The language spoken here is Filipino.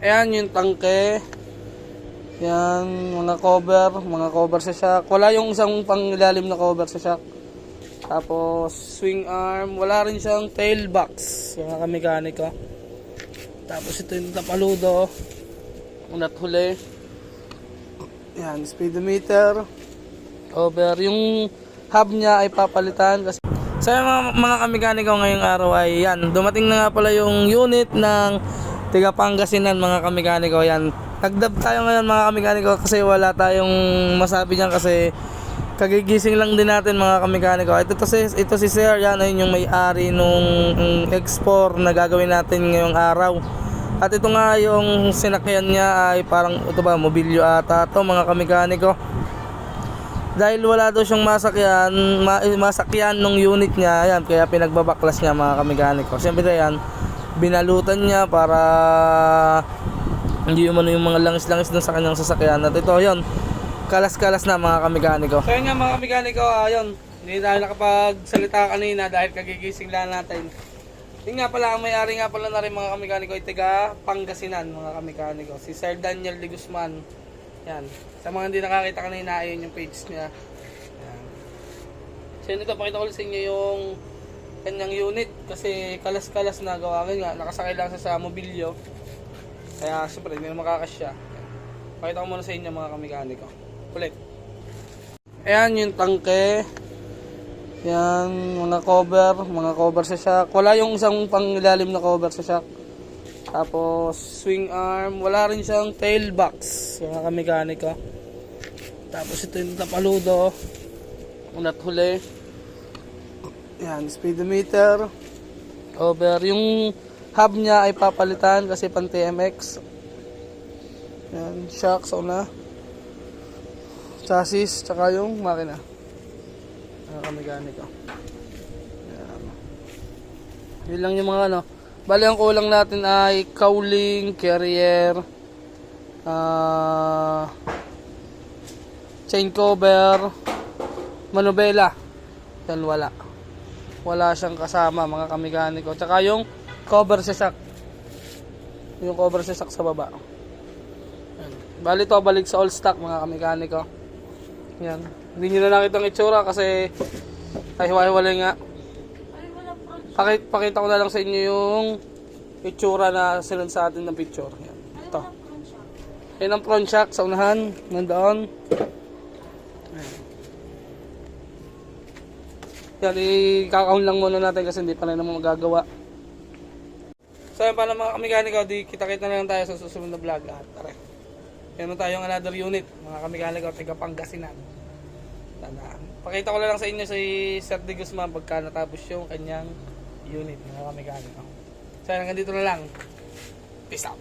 Ayan yung tangke. Yan, mga cover sa shock. Wala yung isang pangilalim na cover sa shock. Tapos, swing arm. Wala rin siyang tail box. Yung mga mekaniko. Tapos, ito yung tapaludo. Unat huli. Yan, speedometer. Cover. Yung hub niya ay papalitan. Kasi so, yung mga kamekaniko ngayong araw ay yan. Dumating na nga pala yung unit ng tiga Pangasinan, mga kamekaniko. Yan. Nagdab tayo ngayon, mga kamekaniko, kasi wala tayong masabi dyan kasi kagigising lang din natin, mga kamekaniko. Ito si Sir, yan ayun yung may-ari nung X4 na gagawin natin ngayong araw. At ito nga yung sinakyan niya ay parang ito ba, mobilyo ata ito, mga kamekaniko. Dahil wala daw siyang masakyan nung unit niya, yan, kaya pinagbabaklas niya, mga kamekaniko. Siyempre yan, binalutan niya para hindi umano yung mga langis-langis dun sa kanyang sasakyan. At ito yun, kalas-kalas na, mga kamekaniko. So yun nga, mga kamekaniko, ayun, hindi tayo nakapagsalita kanina dahil kagigising lang natin. Yun nga pala, ang may-ari nga pala na rin, mga kamekaniko, ay taga Pangasinan, mga kamekaniko, si Sir Daniel de Guzman. Yan, sa mga hindi nakakita kanina, ayun yung page niya. Yan. So yun, ito, pakita ko sa inyo yung kanyang unit kasi kalas-kalas na gawa nga, nakasakay lang sa mobilyo. Kaya syempre hindi na makakasya. Pakita ko muna sa inyo, mga kamekaniko. Ulit. Ayan yung tangke. Yan, mga cover sa shock. Wala yung isang pangilalim na cover sa shock. Tapos swing arm, wala rin siyang tail box, mga kamekaniko. Tapos ito yung tapaludo. Unat huli. Yan, speedometer. Cover. Yung hub niya ay papalitan kasi pan TMX. Yan, shock sa una. Chassis, tsaka yung makina. Mga kamekaniko. Yan. Yun lang yung mga ano. Bali, ang kulang natin ay cowling, carrier, chain cover, manubela. Yan, wala siyang kasama, mga kamekaniko. Tsaka yung cover sa shock. Yung cover sa shock sa baba. Yan. Bali to, balik sa all stock, mga kamekaniko. Yan. Hindi nyo na nakita ang itsura kasi ay hiwa-hiwalay nga. Pakita ko na lang sa inyo yung itsura na sinun sa atin ng picture. Yan. Ito. Yan ang front shock sa unahan. Nandoon. Yan, ikakahon lang muna natin kasi hindi pa rin naman magagawa. So yan pala, mga kamekaniko, di kita-kita na lang tayo sa susunod na vlog. At tara, yan tayong another unit, mga kamekaniko, tiga Pangasinan. Pakita ko na lang sa inyo si Sir de Guzman pagka natapos yung kanyang unit, mga kamekaniko. So yan, hanggang dito na lang. Peace out.